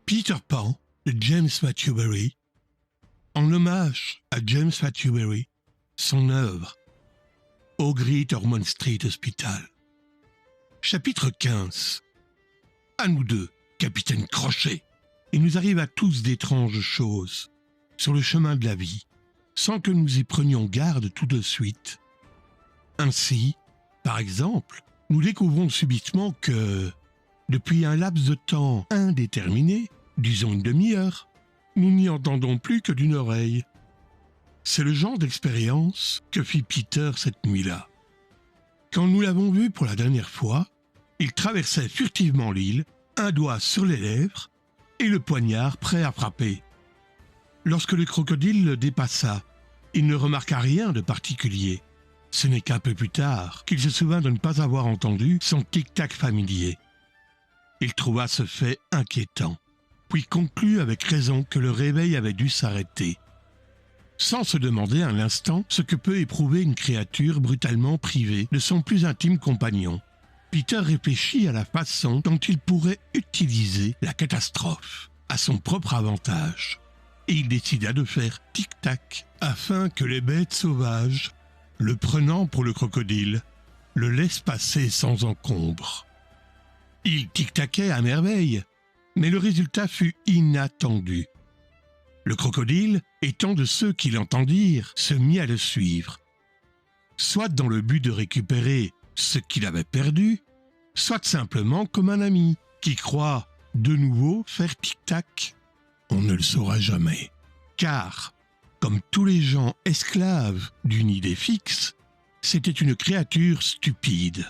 Peter Pan de James Matthew Barrie, en hommage à James Matthew Barrie, son œuvre au Great Ormond Street Hospital. Chapitre 15. À nous deux, capitaine Crochet. Il nous arrive à tous d'étranges choses sur le chemin de la vie, sans que nous y prenions garde tout de suite. Ainsi, par exemple, nous découvrons subitement que, depuis un laps de temps indéterminé, disons une demi-heure, nous n'y entendons plus que d'une oreille. C'est le genre d'expérience que fit Peter cette nuit-là. Quand nous l'avons vu pour la dernière fois, il traversait furtivement l'île, un doigt sur les lèvres et le poignard prêt à frapper. Lorsque le crocodile le dépassa, il ne remarqua rien de particulier. Ce n'est qu'un peu plus tard qu'il se souvint de ne pas avoir entendu son tic-tac familier. Il trouva ce fait inquiétant, puis conclut avec raison que le réveil avait dû s'arrêter. Sans se demander un instant ce que peut éprouver une créature brutalement privée de son plus intime compagnon, Peter réfléchit à la façon dont il pourrait utiliser la catastrophe à son propre avantage. Et il décida de faire tic-tac afin que les bêtes sauvages, le prenant pour le crocodile, le laissent passer sans encombre. Il tic-taquait à merveille, mais le résultat fut inattendu. Le crocodile, étant de ceux qui l'entendirent, se mit à le suivre, soit dans le but de récupérer ce qu'il avait perdu, soit simplement comme un ami qui croit de nouveau faire tic-tac. On ne le saura jamais, car, comme tous les gens esclaves d'une idée fixe, c'était une créature stupide.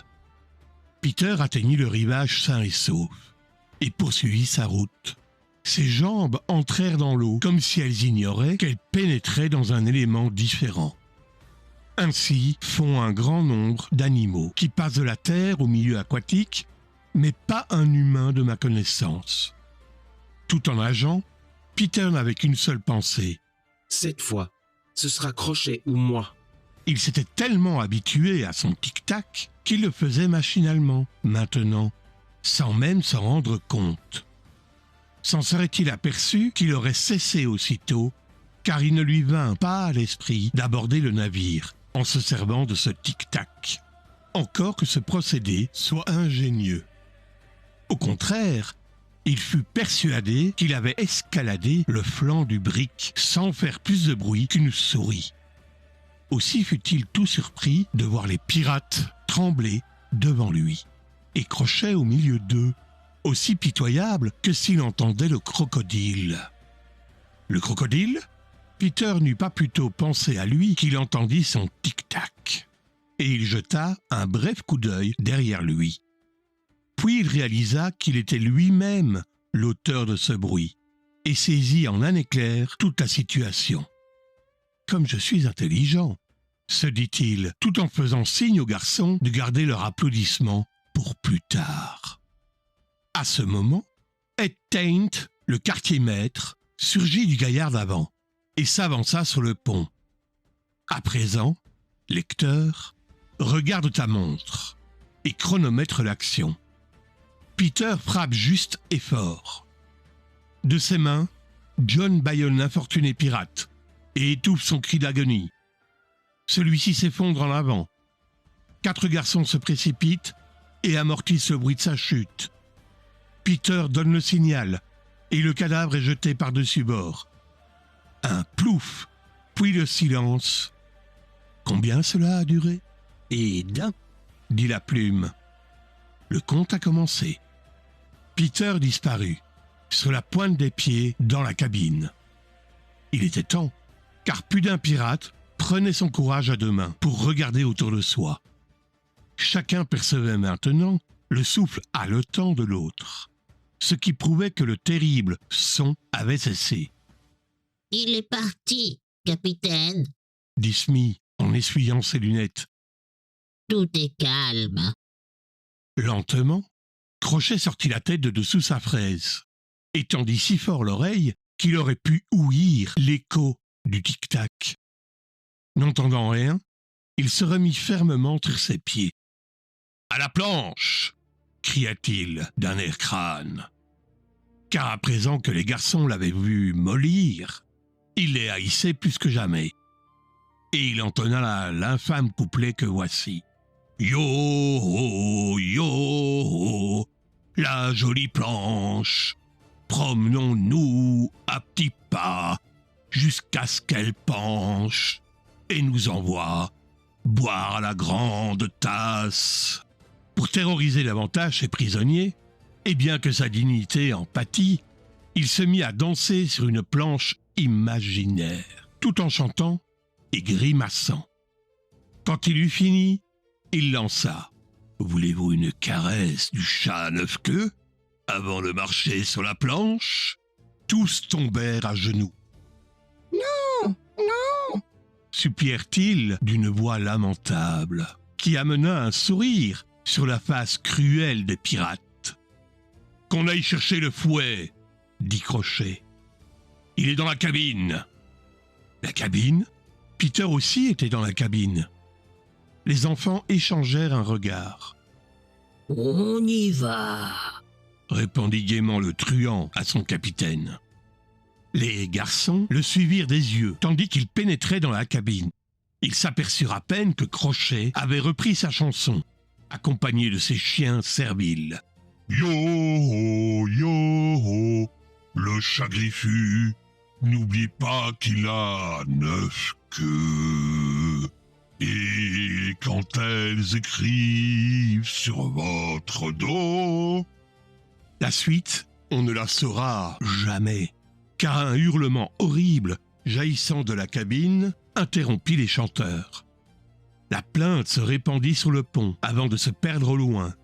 Peter atteignit le rivage sain et sauf, et poursuivit sa route. Ses jambes entrèrent dans l'eau comme si elles ignoraient qu'elles pénétraient dans un élément différent. Ainsi font un grand nombre d'animaux qui passent de la terre au milieu aquatique, mais pas un humain de ma connaissance. Tout en nageant, Peter n'avait qu'une seule pensée. Cette fois, ce sera Crochet ou moi. Il s'était tellement habitué à son tic-tac qu'il le faisait machinalement, maintenant, sans même s'en rendre compte. S'en serait-il aperçu qu'il aurait cessé aussitôt, car il ne lui vint pas à l'esprit d'aborder le navire en se servant de ce tic-tac, encore que ce procédé soit ingénieux. Au contraire, il fut persuadé qu'il avait escaladé le flanc du brick sans faire plus de bruit qu'une souris. Aussi fut-il tout surpris de voir les pirates trembler devant lui, et Crochet au milieu d'eux, aussi pitoyable que s'il entendait le crocodile. Le crocodile ? Peter n'eut pas plutôt pensé à lui qu'il entendit son tic-tac, et il jeta un bref coup d'œil derrière lui. Puis il réalisa qu'il était lui-même l'auteur de ce bruit, et saisit en un éclair toute la situation. « Comme je suis intelligent !» se dit-il, tout en faisant signe aux garçons de garder leur applaudissement pour plus tard. À ce moment, Ed Taint, le quartier-maître, surgit du gaillard d'avant et s'avança sur le pont. À présent, lecteur, regarde ta montre et chronomètre l'action. Peter frappe juste et fort. De ses mains, John bâillonne l'infortuné pirate et étouffe son cri d'agonie. Celui-ci s'effondre en avant. 4 garçons se précipitent et amortissent le bruit de sa chute. Peter donne le signal et le cadavre est jeté par-dessus bord. Un plouf, puis le silence. Combien cela a duré ? Et d'un, dit la plume. Le compte a commencé. Peter disparut, sur la pointe des pieds, dans la cabine. Il était temps, car plus d'un pirate prenait son courage à 2 mains pour regarder autour de soi. Chacun percevait maintenant le souffle haletant de l'autre, ce qui prouvait que le terrible son avait cessé. « Il est parti, capitaine. » dit Smee en essuyant ses lunettes. « Tout est calme. » Lentement, Crochet sortit la tête de dessous sa fraise et tendit si fort l'oreille qu'il aurait pu ouïr l'écho du tic-tac. N'entendant rien, il se remit fermement sur ses pieds. « À la planche !» cria-t-il d'un air crâne. car à présent que les garçons l'avaient vu mollir, il les haïssait plus que jamais. Et il entonna l'infâme couplet que voici. Yo, yo, la jolie planche, promenons-nous à petits pas jusqu'à ce qu'elle penche et nous envoie boire à la grande tasse. Pour terroriser davantage ses prisonniers, et bien que sa dignité en pâtit, il se mit à danser sur une planche imaginaire, tout en chantant et grimaçant. Quand il eut fini, il lança « Voulez-vous une caresse du chat à 9 queues ?» Avant de marcher sur la planche, tous tombèrent à genoux. « Non, non !» supplièrent-ils d'une voix lamentable, qui amena un sourire sur la face cruelle des pirates. « Qu'on aille chercher le fouet !» dit Crochet. « Il est dans la cabine !» La cabine ? Peter aussi était dans la cabine. Les enfants échangèrent un regard. « On y va !» répondit gaiement le truand à son capitaine. Les garçons le suivirent des yeux, tandis qu'il pénétrait dans la cabine. Ils s'aperçurent à peine que Crochet avait repris sa chanson, accompagné de ses chiens serviles. « Yo, yo, le chat griffu, n'oublie pas qu'il a 9 queues. Et quand elles écrivent sur votre dos... » La suite, on ne la saura jamais, car un hurlement horrible jaillissant de la cabine interrompit les chanteurs. La plainte se répandit sur le pont avant de se perdre au loin.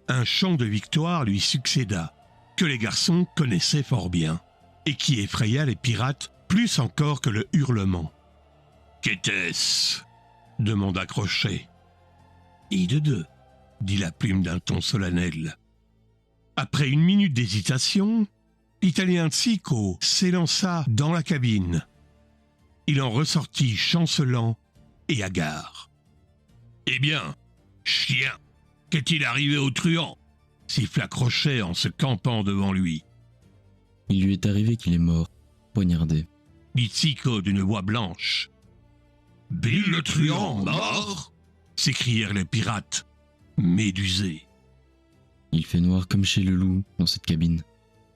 Un chant de victoire lui succéda, que les garçons connaissaient fort bien, et qui effraya les pirates plus encore que le hurlement. « Qu'était-ce » demanda Crochet. « I de deux » dit la plume d'un ton solennel. Après une minute d'hésitation, l'Italien Zico s'élança dans la cabine. Il en ressortit chancelant et hagard. « Eh bien, chien, qu'est-il arrivé au truand ?» siffla Crochet en se campant devant lui. « Il lui est arrivé qu'il est mort, poignardé. » dit Zico d'une voix blanche. « Bill le truand mort ?» s'écrièrent les pirates, médusés. « Il fait noir comme chez le loup dans cette cabine. »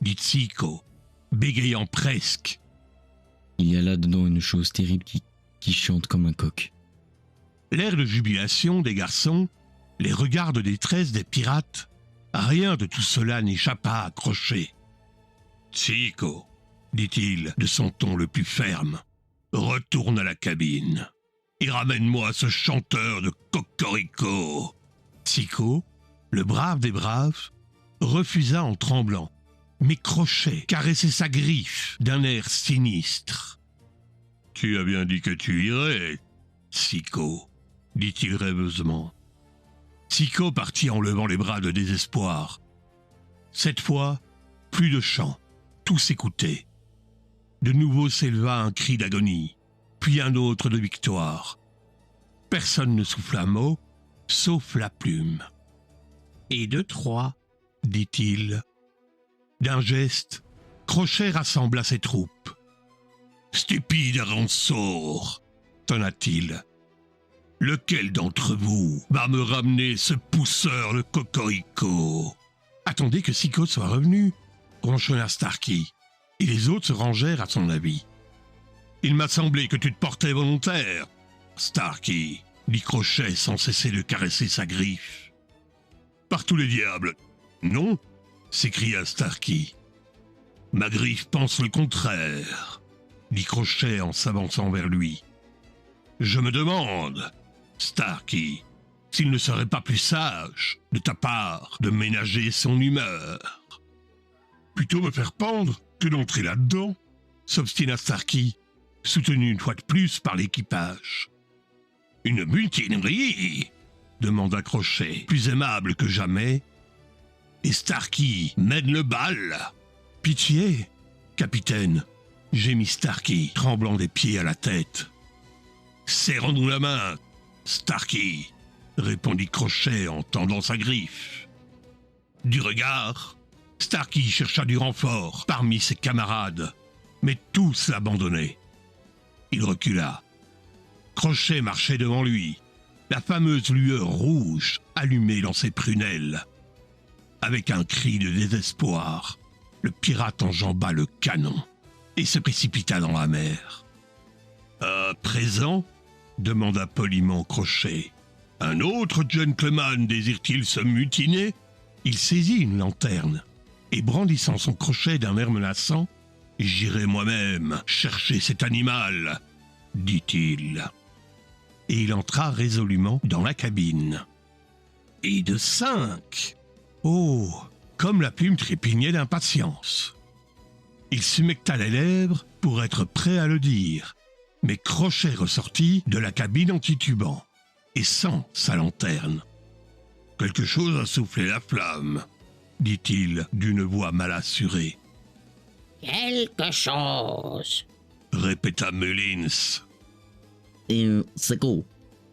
dit Zico, bégayant presque. « Il y a là-dedans une chose terrible qui chante comme un coq. » L'air de jubilation des garçons, les regards de détresse des pirates, rien de tout cela n'échappa à Crochet. « Zico, dit-il de son ton le plus ferme, retourne à la cabine et ramène-moi ce chanteur de cocorico. » Zico, le brave des braves, refusa en tremblant, mais Crochet caressait sa griffe d'un air sinistre. « Tu as bien dit que tu irais, Zico, dit-il rêveusement. Zico partit en levant les bras de désespoir. Cette fois, plus de chant, tout s'écoutait. De nouveau s'éleva un cri d'agonie, puis un autre de victoire. Personne ne souffla un mot, sauf la plume. « Et de trois, dit-il. D'un geste, Crochet rassembla ses troupes. « Stupide rançor, tonna-t-il. Lequel d'entre vous va me ramener ce pousseur de cocorico ?» Attendez que Zico soit revenu, ronchonna Starkey, et les autres se rangèrent à son avis. « Il m'a semblé que tu te portais volontaire, Starkey, dit Crochet sans cesser de caresser sa griffe. « Par tous les diables, non !» s'écria Starkey. « Ma griffe pense le contraire, » dit Crochet en s'avançant vers lui. « Je me demande, Starkey, s'il ne serait pas plus sage, de ta part, de ménager son humeur. »« Plutôt me faire pendre que d'entrer là-dedans, » s'obstina Starkey, soutenu une fois de plus par l'équipage. « Une mutinerie ?» demanda Crochet, plus aimable que jamais. « Et Starkey mène le bal !»« Pitié, capitaine !» gémit Starkey, tremblant des pieds à la tête. « Serrons-nous la main, Starkey !» répondit Crochet en tendant sa griffe. Du regard, Starkey chercha du renfort parmi ses camarades, mais tous l'abandonnaient. Il recula. Crochet marchait devant lui, la fameuse lueur rouge allumée dans ses prunelles. Avec un cri de désespoir, le pirate enjamba le canon et se précipita dans la mer. « À présent ?» demanda poliment Crochet. « Un autre gentleman désire-t-il se mutiner ?» Il saisit une lanterne et brandissant son crochet d'un air menaçant, « J'irai moi-même chercher cet animal !» dit-il. Et il entra résolument dans la cabine. Et de 5 ! Oh, comme la plume trépignait d'impatience. Il s'humecta les lèvres pour être prêt à le dire, mais Crochet ressortit de la cabine en titubant, et sans sa lanterne. « Quelque chose a soufflé la flamme, » dit-il d'une voix mal assurée. « Quelque chose !» répéta Mullins. « Et c'est quoi ?»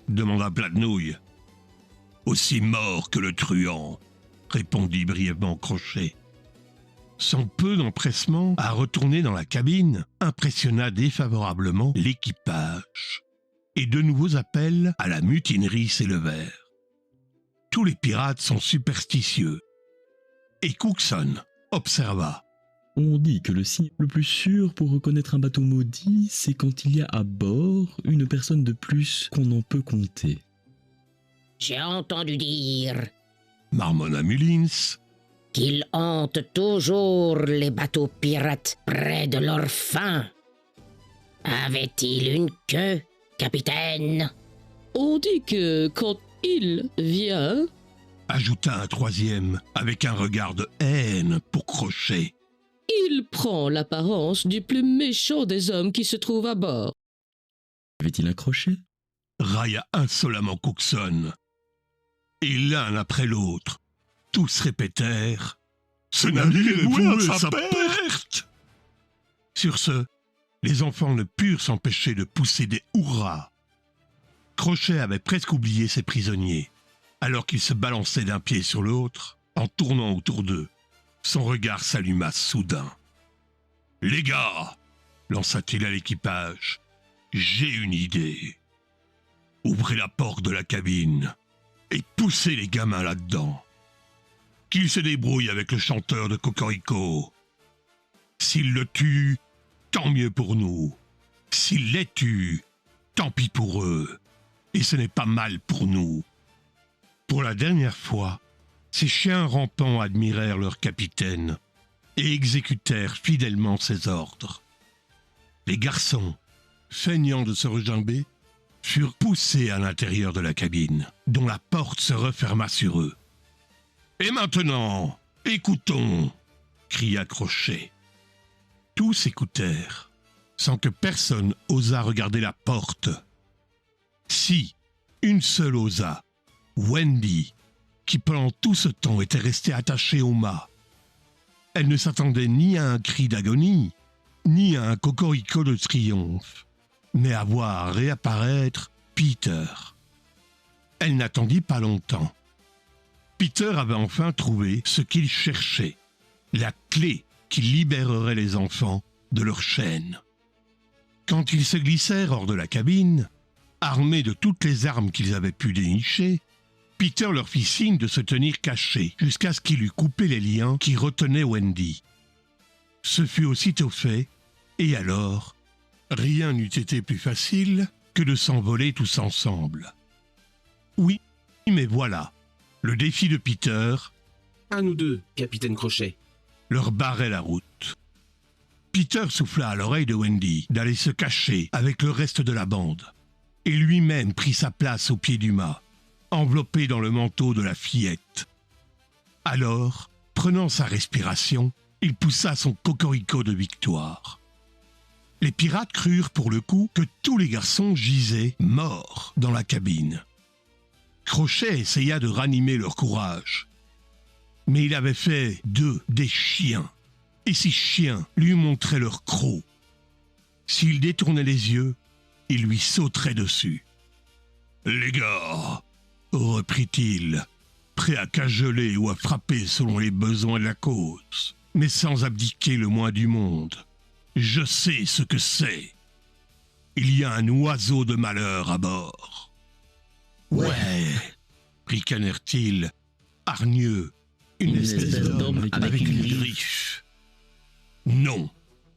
demanda Platnouille. « Aussi mort que le truand !» répondit brièvement Crochet. Son peu d'empressement à retourner dans la cabine impressionna défavorablement l'équipage, et de nouveaux appels à la mutinerie s'élevèrent. Tous les pirates sont superstitieux, et Cookson observa. On dit que le signe le plus sûr pour reconnaître un bateau maudit, c'est quand il y a à bord une personne de plus qu'on n'en peut compter. J'ai entendu dire Marmonna Mullins. Qu'ils hantent toujours les bateaux pirates près de leur fin. Avait-il une queue, capitaine? On dit que quand il vient, Ajouta un troisième, avec un regard de haine pour Crochet. il prend l'apparence du plus méchant des hommes qui se trouvent à bord. Avait-il un crochet? Railla insolemment Cookson. Et l'un après l'autre, tous répétèrent « Ce navire est voué à sa perte !» Sur ce, les enfants ne purent s'empêcher de pousser des hurrahs. Crochet avait presque oublié ses prisonniers, alors qu'il se balançait d'un pied sur l'autre, en tournant autour d'eux. Son regard s'alluma soudain. « Les gars !» lança-t-il à l'équipage. « J'ai une idée. Ouvrez la porte de la cabine et poussez les gamins là-dedans. Qu'ils se débrouillent avec le chanteur de Cocorico. S'il le tue, tant mieux pour nous. S'il les tue, tant pis pour eux. Et ce n'est pas mal pour nous. » Pour la dernière fois, ces chiens rampants admirèrent leur capitaine et exécutèrent fidèlement ses ordres. Les garçons, feignant de se regimber, furent poussés à l'intérieur de la cabine, dont la porte se referma sur eux. « Et maintenant, écoutons !» cria Crochet. Tous écoutèrent, sans que personne osât regarder la porte. Si, une seule osa, Wendy, qui pendant tout ce temps était restée attachée au mât. Elle ne s'attendait ni à un cri d'agonie, ni à un cocorico de triomphe, mais à voir réapparaître Peter. Elle n'attendit pas longtemps. Peter avait enfin trouvé ce qu'il cherchait, la clé qui libérerait les enfants de leur chaîne. Quand ils se glissèrent hors de la cabine, armés de toutes les armes qu'ils avaient pu dénicher, Peter leur fit signe de se tenir cachés jusqu'à ce qu'il eût coupé les liens qui retenaient Wendy. Ce fut aussitôt fait, et alors, rien n'eût été plus facile que de s'envoler tous ensemble. Oui, mais voilà, le défi de Peter, À nous deux, capitaine Crochet. leur barrait la route. Peter souffla à l'oreille de Wendy d'aller se cacher avec le reste de la bande, et lui-même prit sa place au pied du mât, enveloppé dans le manteau de la fillette. Alors, prenant sa respiration, il poussa son cocorico de victoire. Les pirates crurent pour le coup que tous les garçons gisaient morts dans la cabine. Crochet essaya de ranimer leur courage, mais il avait fait d'eux des chiens, et ces chiens lui montraient leur croc. S'il détournait les yeux, ils lui sauteraient dessus. « Les gars !» reprit-il, prêt à cajoler ou à frapper selon les besoins de la cause, mais sans abdiquer le moins du monde. Je sais ce que c'est. Il y a un oiseau de malheur à bord. Ouais, ricanèrent-ils, hargneux, une espèce d'homme avec une griffe. Non,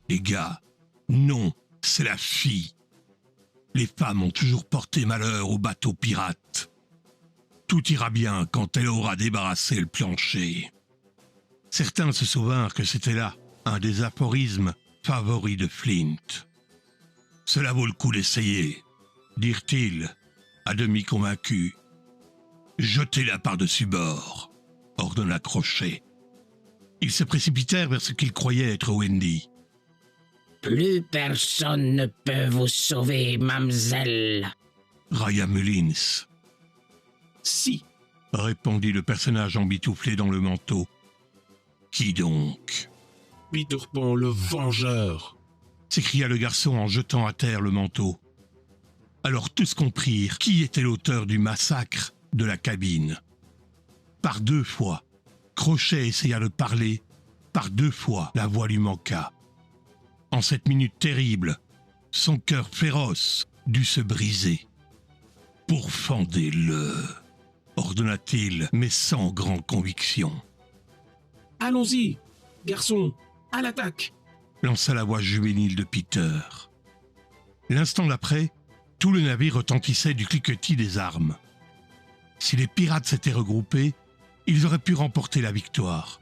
les gars, non, c'est la fille. Les femmes ont toujours porté malheur aux bateaux pirates. Tout ira bien quand elle aura débarrassé le plancher. Certains se souvinrent que c'était là un des aphorismes favoris de Flint. Cela vaut le coup d'essayer, dirent-ils, à demi convaincus. Jetez-la par-dessus bord, ordonna Crochet. Ils se précipitèrent vers ce qu'ils croyaient être Wendy. Plus personne ne peut vous sauver, mademoiselle. Railla Mullins. Si, Répondit le personnage embitouflé dans le manteau. Qui donc? Peter Pan le vengeur. S'écria le garçon en jetant à terre le manteau. Alors tous comprirent qui était l'auteur du massacre de la cabine. Par 2 fois, Crochet essaya de parler, par 2 fois la voix lui manqua. En cette minute terrible, son cœur féroce dut se briser. Pourfendez-le, ordonna-t-il, mais sans grande conviction. Allons-y, garçon, à l'attaque. Lança la voix juvénile de Peter. L'instant d'après, tout le navire retentissait du cliquetis des armes. Si les pirates s'étaient regroupés, ils auraient pu remporter la victoire.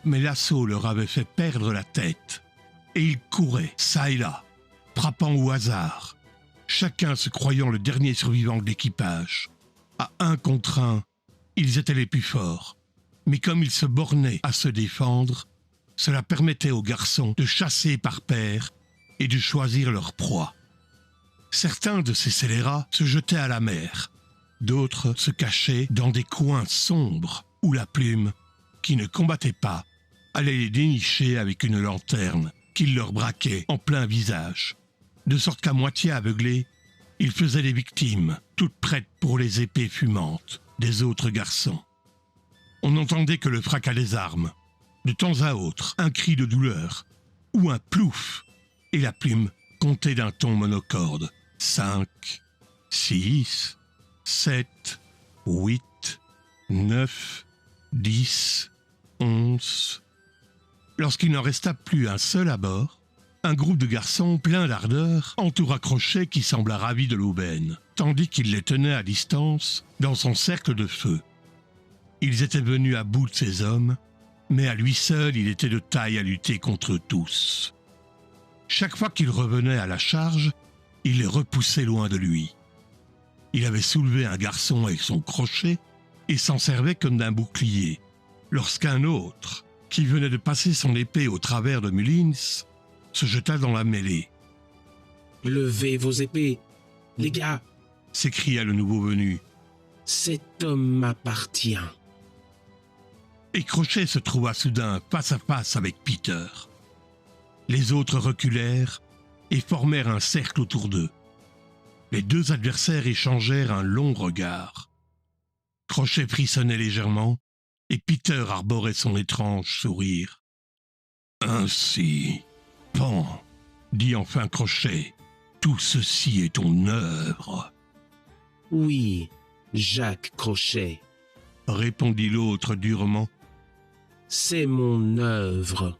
Mais l'assaut leur avait fait perdre la tête, et ils couraient, çà et là, frappant au hasard, chacun se croyant le dernier survivant de l'équipage. À 1 contre 1, ils étaient les plus forts, mais comme ils se bornaient à se défendre, cela permettait aux garçons de chasser par paires et de choisir leur proie. Certains de ces scélérats se jetaient à la mer, d'autres se cachaient dans des coins sombres où la plume, qui ne combattait pas, allait les dénicher avec une lanterne qu'il leur braquait en plein visage, de sorte qu'à moitié aveuglés, ils faisaient des victimes, toutes prêtes pour les épées fumantes des autres garçons. On n'entendait que le fracas des armes, de temps à autre un cri de douleur, ou un plouf, et la plume comptait d'un ton monocorde. 5, 6, 7, 8, 9, 10, 11... Lorsqu'il n'en resta plus un seul à bord, un groupe de garçons pleins d'ardeur entoura Crochet qui sembla ravi de l'aubaine, tandis qu'il les tenait à distance dans son cercle de feu. Ils étaient venus à bout de ces hommes, mais à lui seul il était de taille à lutter contre tous. Chaque fois qu'il revenait à la charge, il les repoussait loin de lui. Il avait soulevé un garçon avec son crochet et s'en servait comme d'un bouclier, lorsqu'un autre, qui venait de passer son épée au travers de Mullins, se jeta dans la mêlée. « Levez vos épées, les gars, S'écria le nouveau venu. cet homme m'appartient. » Et Crochet se trouva soudain face à face avec Peter. Les autres reculèrent et formèrent un cercle autour d'eux. Les 2 adversaires échangèrent un long regard. Crochet frissonnait légèrement et Peter arborait son étrange sourire. « Ainsi, Pan, dit enfin Crochet, tout ceci est ton œuvre. » Oui, Jacques Crochet, Répondit l'autre durement. c'est mon œuvre.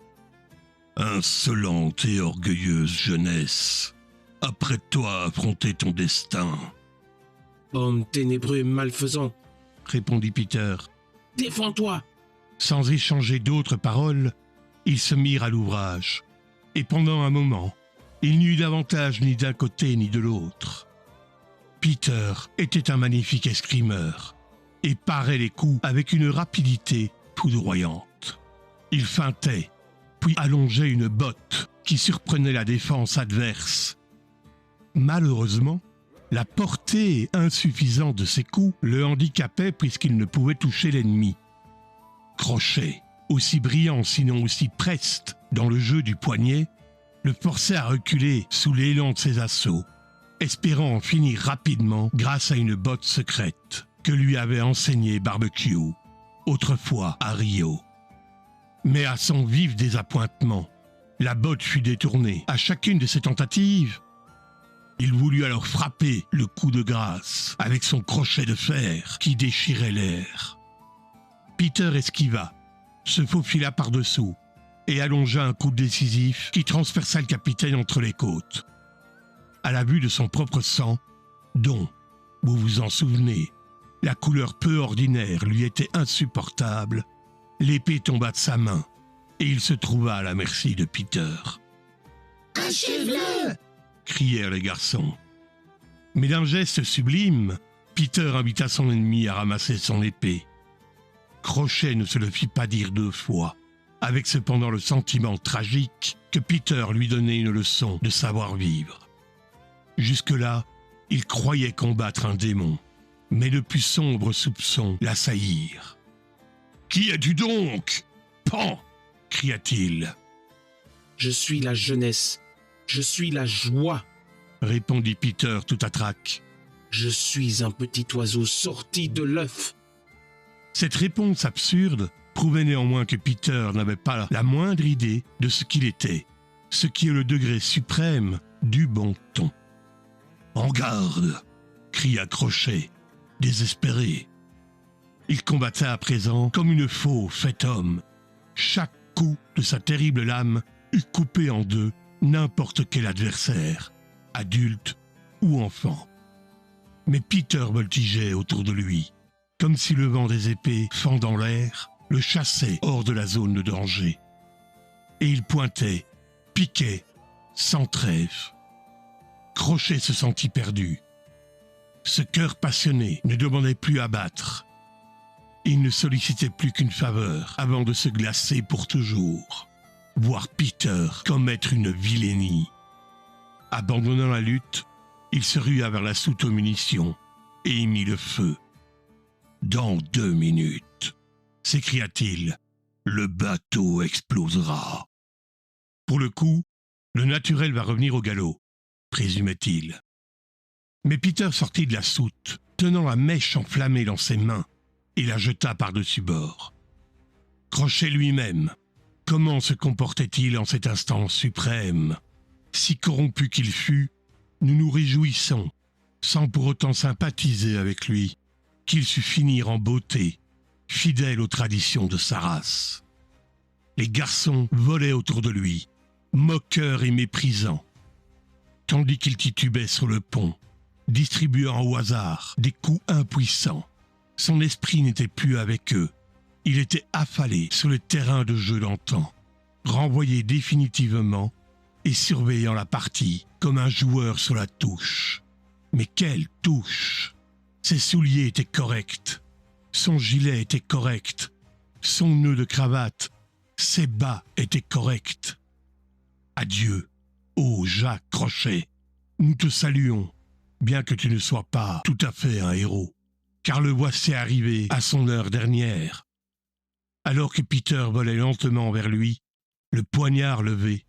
Insolente et orgueilleuse jeunesse, apprête-toi à affronter ton destin, Homme ténébreux et malfaisant, répondit Peter. défends-toi. Sans échanger d'autres paroles, ils se mirent à l'ouvrage, et pendant un moment, il n'y eut davantage ni d'un côté ni de l'autre. Peter était un magnifique escrimeur, et parait les coups avec une rapidité foudroyante. Il feintait, puis allongeait une botte qui surprenait la défense adverse. Malheureusement, la portée insuffisante de ses coups le handicapait puisqu'il ne pouvait toucher l'ennemi. Crochet, aussi brillant sinon aussi preste dans le jeu du poignet, le forçait à reculer sous l'élan de ses assauts, espérant en finir rapidement grâce à une botte secrète. que lui avait enseigné Barbecue, autrefois à Rio. Mais à son vif désappointement, la botte fut détournée à chacune de ses tentatives. Il voulut alors frapper le coup de grâce avec son crochet de fer qui déchirait l'air. Peter esquiva, se faufila par-dessous et allongea un coup décisif qui transperça le capitaine entre les côtes. À la vue de son propre sang, dont, vous vous en souvenez, la couleur peu ordinaire lui était insupportable, l'épée tomba de sa main et il se trouva à la merci de Peter. « Achève-le » crièrent les garçons. Mais d'un geste sublime, Peter invita son ennemi à ramasser son épée. Crochet ne se le fit pas dire 2 fois, avec cependant le sentiment tragique que Peter lui donnait une leçon de savoir-vivre. Jusque-là, il croyait combattre un démon, mais de plus sombres soupçons l'assaillirent. « Qui es-tu donc, Pan ?» cria-t-il. « Je suis la jeunesse, je suis la joie. » répondit Peter tout à trac. « Je suis un petit oiseau sorti de l'œuf. » Cette réponse absurde prouvait néanmoins que Peter n'avait pas la moindre idée de ce qu'il était, ce qui est le degré suprême du bon ton. « En garde !» cria Crochet, désespéré. Il combattait à présent comme une faux faite homme. Chaque coup de sa terrible lame eût coupé en 2 n'importe quel adversaire, adulte ou enfant. Mais Peter voltigeait autour de lui, comme si le vent des épées fendant l'air le chassait hors de la zone de danger. Et il pointait, piquait, sans trêve. Crochet se sentit perdu. Ce cœur passionné ne demandait plus à battre. Il ne sollicitait plus qu'une faveur avant de se glacer pour toujours. Voir Peter commettre une vilainie. Abandonnant la lutte, il se rua vers la soute aux munitions et y mit le feu. « Dans 2 minutes, s'écria-t-il, le bateau explosera. Pour le coup, le naturel va revenir au galop, présumait-il. Mais Peter sortit de la soute, tenant la mèche enflammée dans ses mains, et la jeta par-dessus bord. Crochet lui-même, comment se comportait-il en cet instant suprême? Si corrompu qu'il fût, nous nous réjouissons, sans pour autant sympathiser avec lui, qu'il sut finir en beauté, fidèle aux traditions de sa race. Les garçons volaient autour de lui, moqueurs et méprisants, tandis qu'il titubait sur le pont, distribuant au hasard des coups impuissants. Son esprit n'était plus avec eux. Il était affalé sur le terrain de jeu d'antan, renvoyé définitivement et surveillant la partie comme un joueur sur la touche. Mais quelle touche! Ses souliers étaient corrects, son gilet était correct, son nœud de cravate, ses bas étaient corrects. Adieu, ô Jacques Crochet, nous te saluons, bien que tu ne sois pas tout à fait un héros, car le voici arrivé à son heure dernière. Alors que Peter volait lentement vers lui, le poignard levé,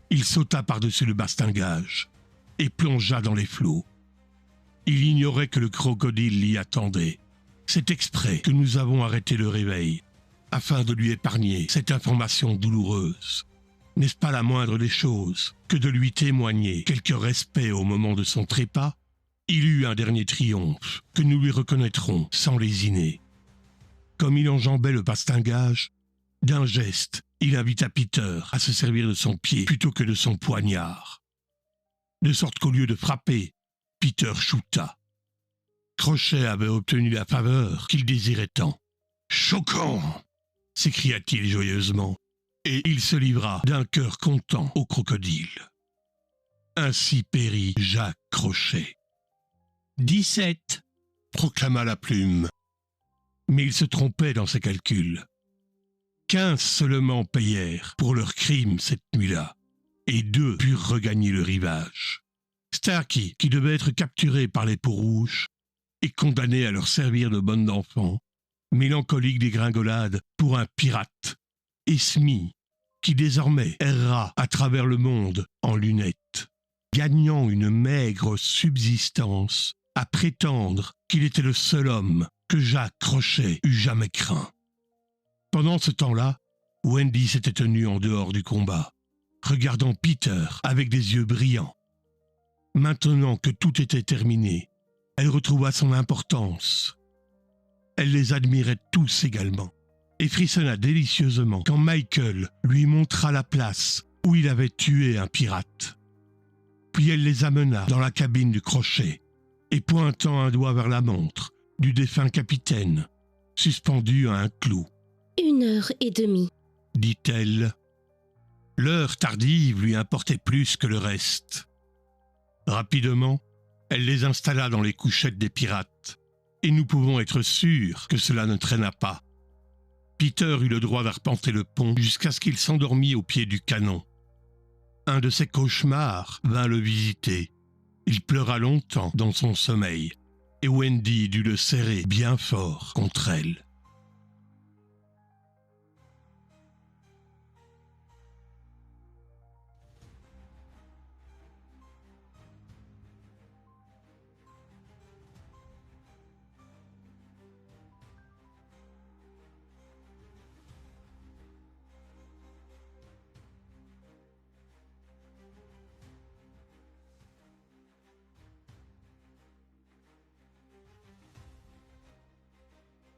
il sauta par-dessus le bastingage et plongea dans les flots. Il ignorait que le crocodile l'y attendait. C'est exprès que nous avons arrêté le réveil, afin de lui épargner cette information douloureuse. N'est-ce pas la moindre des choses que de lui témoigner quelque respect au moment de son trépas? Il eut un dernier triomphe que nous lui reconnaîtrons sans lésiner. Comme il enjambait le bastingage, d'un geste, il invita Peter à se servir de son pied plutôt que de son poignard. De sorte qu'au lieu de frapper, Peter shoota. Crochet avait obtenu la faveur qu'il désirait tant. « Choquant !» s'écria-t-il joyeusement, et il se livra d'un cœur content au crocodile. Ainsi périt Jacques Crochet. 17, proclama la plume. Mais il se trompait dans ses calculs. 15 seulement payèrent pour leur crime cette nuit-là, et 2 purent regagner le rivage. Starkey, qui devait être capturé par les peaux-rouges et condamné à leur servir de bonne d'enfant, mélancolique dégringolade pour un pirate, et Smee, qui désormais erra à travers le monde en lunettes, gagnant une maigre subsistance à prétendre qu'il était le seul homme que Jacques Crochet eût jamais craint. Pendant ce temps-là, Wendy s'était tenue en dehors du combat, regardant Peter avec des yeux brillants. Maintenant que tout était terminé, elle retrouva son importance. Elle les admirait tous également, et frissonna délicieusement quand Michael lui montra la place où il avait tué un pirate. Puis elle les amena dans la cabine du Crochet, et pointant un doigt vers la montre du défunt capitaine, suspendue à un clou. 1h30. Dit-elle. L'heure tardive lui importait plus que le reste. Rapidement, elle les installa dans les couchettes des pirates, et nous pouvons être sûrs que cela ne traîna pas. Peter eut le droit d'arpenter le pont jusqu'à ce qu'il s'endormît au pied du canon. Un de ses cauchemars vint le visiter. Il pleura longtemps dans son sommeil, et Wendy dut le serrer bien fort contre elle.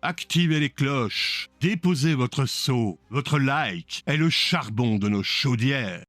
Activez les cloches, déposez votre seau, votre like et le charbon de nos chaudières.